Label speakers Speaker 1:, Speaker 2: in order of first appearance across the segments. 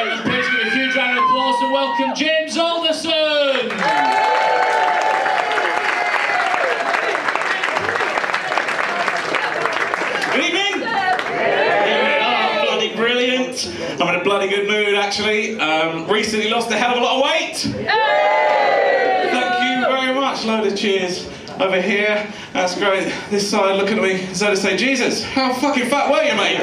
Speaker 1: gentlemen, please give a huge round of applause and welcome James Alderson!
Speaker 2: Good evening! Oh, bloody brilliant! I'm in a bloody good mood, actually. Recently lost a hell of a lot of weight. Thank you very much. Load of cheers over here. That's great. This side looking at me, so to say, Jesus, how fucking fat were you, mate?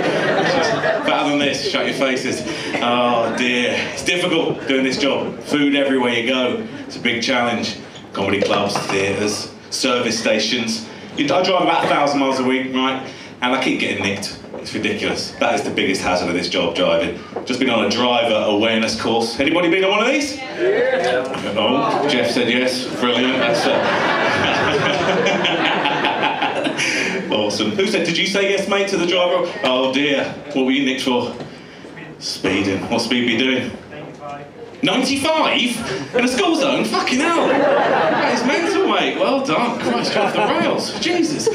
Speaker 2: Fatter than this, shut your faces. Oh dear, it's difficult doing this job. Food everywhere you go. It's a big challenge. Comedy clubs, theatres, service stations. I drive about 1,000 miles a week, right? And I keep getting nicked. It's ridiculous. That is the biggest hazard of this job, driving. Just been on a driver awareness course. Anybody been on one of these? Yeah. Oh, Jeff said yes. Brilliant. That's awesome. Who said, did you say yes, mate, to the driver? Oh dear. What were you nicked for? Speeding. What speed were you doing? 95? In a school zone? Fucking hell! That is mental, mate. Well done. Christ, you're off the rails. Jesus.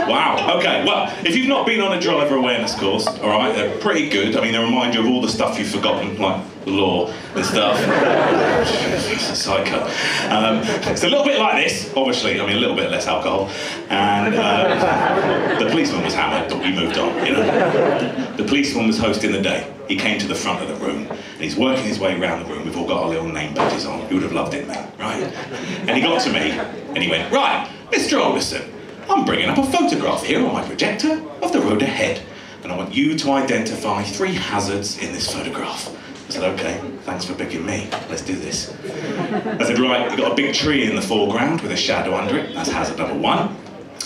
Speaker 2: Wow. Okay, well, if you've not been on a driver awareness course, alright, they're pretty good. I mean, they remind you of all the stuff you've forgotten, like law and stuff. It's a psycho. It's a little bit like this, obviously. I mean, a little bit less alcohol. And the policeman was hammered, but we moved on, you know. The policeman was hosting the day. He came to the front of the room, and he's working his way around the room. We've all got our little name badges on. You would have loved it, mate, right? And he got to me, and he went, right, Mr. Alderson, I'm bringing up a photograph here on my projector of the road ahead, and I want you to identify 3 hazards in this photograph. I said, okay, thanks for picking me. Let's do this. I said, right, you've got a big tree in the foreground with a shadow under it. That's hazard number 1.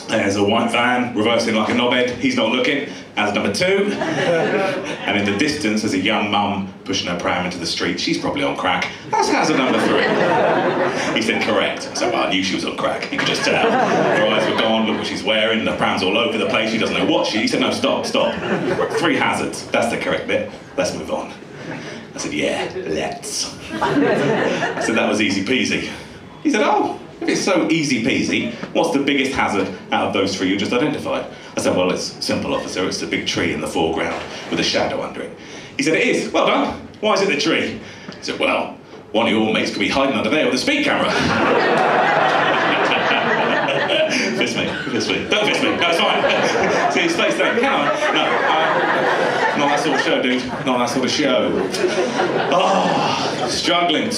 Speaker 2: There's a white van reversing like a knobhead. He's not looking. Hazard number 2. And in the distance, there's a young mum pushing her pram into the street. She's probably on crack. That's hazard number 3. He said, correct. I said, well, I knew she was on crack. You could just tell. Her eyes were gone. Look what she's wearing. The pram's all over the place. She doesn't know what she... He said, no, stop. 3 hazards. That's the correct bit. Let's move on. I said, yeah, let's. I said, that was easy peasy. He said, oh, if it's so easy peasy, what's the biggest hazard out of those 3 you just identified? I said, well, it's simple, officer. It's the big tree in the foreground with a shadow under it. He said, it is. Well done. Why is it the tree? I said, well, one of your mates could be hiding under there with a speed camera. Fist me. Don't fist me. No, it's fine. See, stay. Come on. No. Not that sort of show, dude. Not that sort of show. Oh, struggling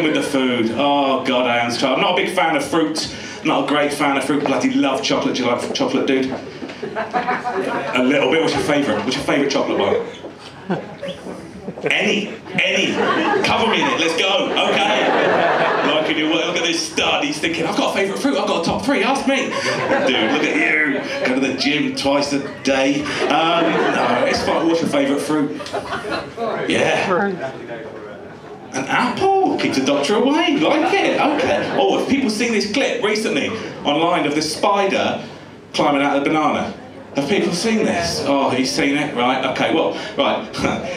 Speaker 2: with the food. Oh, God, I am struggling. I'm not a big fan of fruit. Not a great fan of fruit. Bloody love chocolate. Do you like chocolate, dude? A little bit. What's your favourite chocolate bar? Any. Cover me in it. Let's go. Okay. Liking your work. Look at this stud. He's thinking, I've got a favourite fruit. I've got a top 3. Ask me. Dude, look at you. Go to the gym twice a day. No, it's fine. What's your favourite fruit? Yeah. An apple. Keeps the doctor away. Like it. Okay. Oh, have people seen this clip recently online of this spider climbing out of the banana? Have people seen this? Oh, he's seen it? Right, okay, well, right.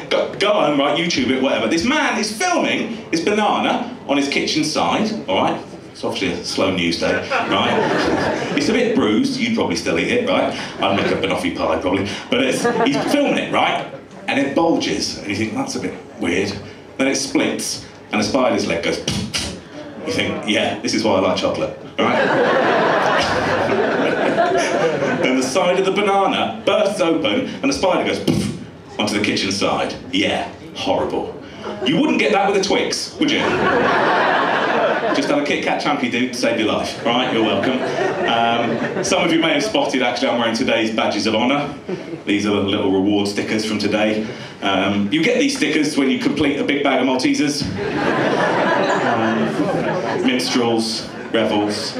Speaker 2: Go on, right, YouTube it, whatever. This man is filming his banana on his kitchen side, all right? It's obviously a slow news day, right? It's a bit bruised, you'd probably still eat it, right? I'd make a banoffee pie, probably. But he's filming it, right? And it bulges, and you think, that's a bit weird. Then it splits, and the spider's leg goes, you think, yeah, this is why I like chocolate, all right? Then the side of the banana bursts open and the spider goes poof, onto the kitchen side. Yeah, horrible. You wouldn't get that with a Twix, would you? Just have a Kit Kat chunky, dude, to save your life. Right, you're welcome. Some of you may have spotted, actually, I'm wearing today's badges of honour. These are the little reward stickers from today. You get these stickers when you complete a big bag of Maltesers. Minstrels, revels.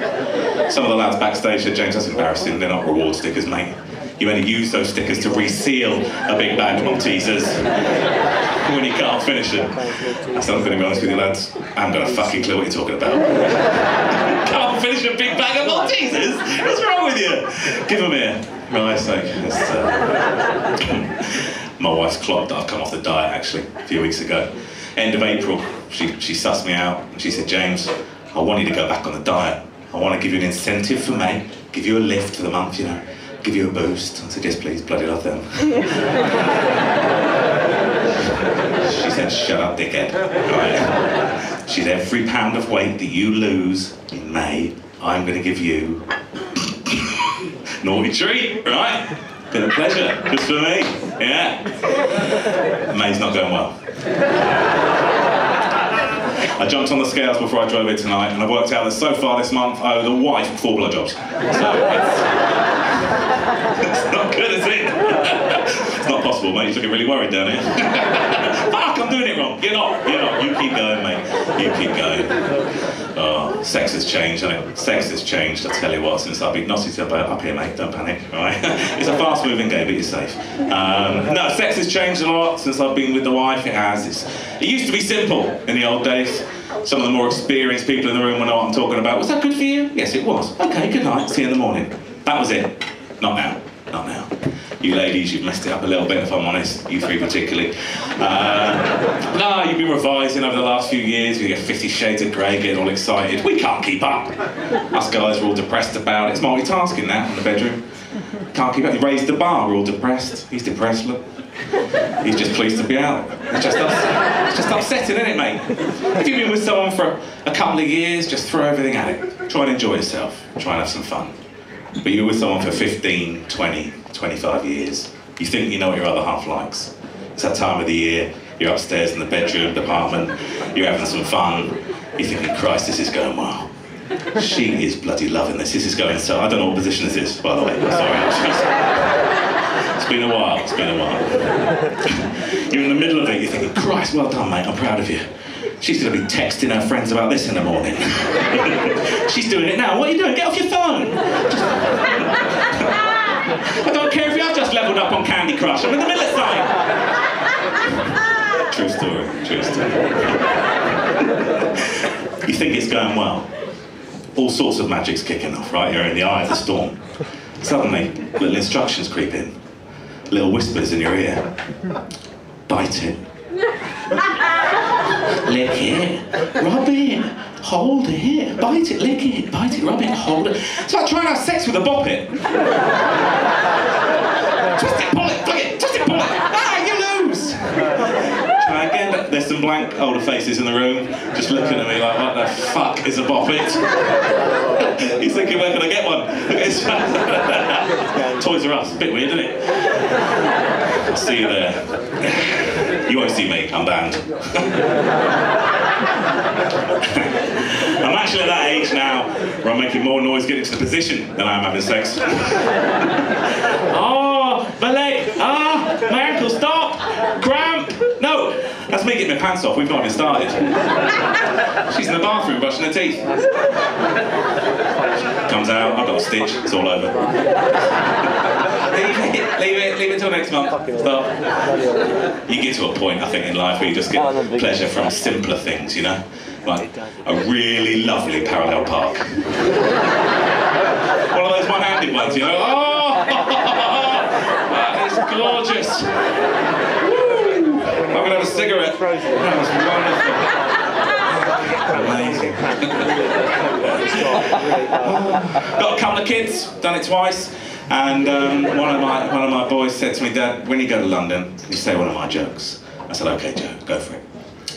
Speaker 2: Some of the lads backstage said, James, that's embarrassing. They're not reward stickers, mate. You only use those stickers to reseal a big bag of Maltesers when you can't finish it. So I'm going to be honest with you, lads. I haven't got a fucking clue what you're talking about. Can't finish a big bag of Maltesers? What's wrong with you? Give them here. Right, so my wife's clocked that I've come off the diet, actually, a few weeks ago. End of April, she sussed me out and she said, James, I want you to go back on the diet. I want to give you an incentive for May, give you a lift for the month, you know, give you a boost. I said, yes, please, bloody love them. She said, shut up, dickhead. Right. She said, every pound of weight that you lose in May, I'm going to give you naughty treat, right? Been a pleasure, just for me, yeah. May's not going well. I jumped on the scales before I drove here tonight, and I worked out that so far this month I owe the wife 4 blowjobs. So it's not good, is it? It's not possible, mate. You're looking really worried down here. Fuck, I'm doing it wrong. You're not. You keep going, mate. You keep going. Oh, sex has changed, hasn't it? Sex has changed, I tell you what, since I've been knotted up here, mate. Don't panic, all right? It's a fast-moving game, but you're safe. No, sex has changed a lot since I've been with the wife. It has. It used to be simple in the old days. Some of the more experienced people in the room will know what I'm talking about. Was that good for you? Yes, it was. Okay, good night. See you in the morning. That was it. Not now. Not now. You ladies, you've messed it up a little bit, if I'm honest. You three particularly. No, you've been revising over the last few years. You get 50 Shades of Grey, getting all excited. We can't keep up. Us guys are all depressed about it. It's multitasking now in the bedroom. Can't keep up. You raised the bar, we're all depressed. He's depressed, look. He's just pleased to be out. It's just upsetting, isn't it, mate? If you've been with someone for a couple of years, just throw everything at it. Try and enjoy yourself. Try and have some fun. But you're with someone for 15, 20, 25 years. You think you know what your other half likes. It's that time of the year. You're upstairs in the bedroom department. You're having some fun. You're thinking, Christ, this is going well. She is bloody loving this. This is going so... I don't know what position this is, by the way. Sorry. It's been a while. It's been a while. You're in the middle of it. You're thinking, Christ, well done, mate. I'm proud of you. She's going to be texting her friends about this in the morning. She's doing it now. What are you doing? Get off your phone. I don't care if you have just leveled up on Candy Crush. I'm in the middle of something. True story. True story. You think it's going well. All sorts of magic's kicking off, right? You're in the eye of the storm. Suddenly, little instructions creep in. Little whispers in your ear. Bite it. Lick it. Rub it. Hold it. Bite it. Lick it. Bite it. Rub it. Hold it. It's like trying to have sex with a bop it. Twist it. Pull it. Flick it. Twist it. Pull it. Ah, you lose. Try again. There's some blank older faces in the room just looking at me like, what the fuck is a bop it? He's thinking, where can I get one? Look at his Toys R Us. Bit weird, isn't it? I'll see you there. You won't see me. I'm banned. I'm actually at that age now where I'm making more noise getting to the position than I am having sex. Oh, my leg. Ah, my ankle. Stop. Cramp. No, that's me getting my pants off. We've not even started. She's in the bathroom brushing her teeth. Comes out. I've got a stitch. It's all over. Leave it till next month. Stop. You get to a point, I think, in life where you just get pleasure from simpler things, you know? Like a really lovely parallel park. One of those one-handed ones, you know? Oh, that is gorgeous. Woo. I'm going to have a cigarette. That was wonderful. Amazing. Got a couple of kids, done it twice. And one of my boys said to me, Dad, when you go to London, you say one of my jokes. I said, okay, Joe, go for it.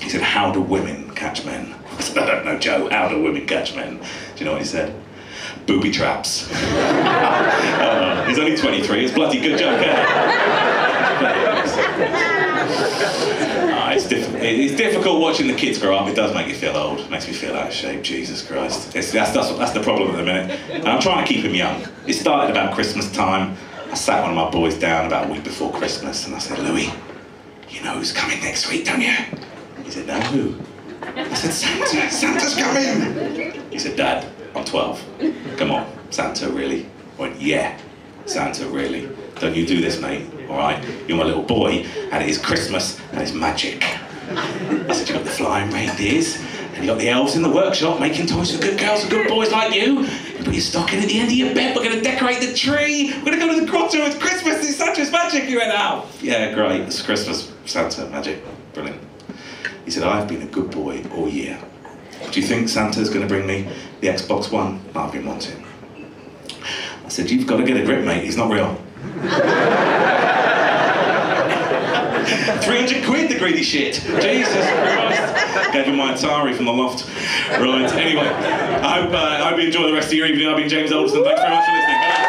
Speaker 2: He said, how do women catch men? I said, I don't know, Joe, how do women catch men? Do you know what he said? Booby traps. He's only 23, it's a bloody good joke, it's difficult watching the kids grow up. It does make you feel old. It makes me feel out of shape. Jesus Christ. That's the problem at the minute. And I'm trying to keep him young. It started about Christmas time. I sat one of my boys down about a week before Christmas and I said, Louis, you know who's coming next week, don't you? He said, no, who? I said, Santa. Santa's coming. He said, Dad, I'm 12. Come on, Santa, really? I went, yeah, Santa, really? Don't you do this, mate, all right? You're my little boy, and it is Christmas, and it's magic. I said, you got the flying reindeers, and you got the elves in the workshop making toys for good girls and good boys like you. You put your stocking at the end of your bed, we're going to decorate the tree, we're going to go to the grotto, it's Christmas, it's Santa's magic. You went, oh, yeah, great, it's Christmas, Santa, magic, brilliant. He said, I've been a good boy all year. Do you think Santa's going to bring me the Xbox One I've been wanting? I said, you've got to get a grip, mate, he's not real. 300 quid, the greedy shit. Jesus Christ. Gave him my Atari from the loft. Right, anyway, I hope you enjoy the rest of your evening. I've been James Alderson. Thanks very much for listening.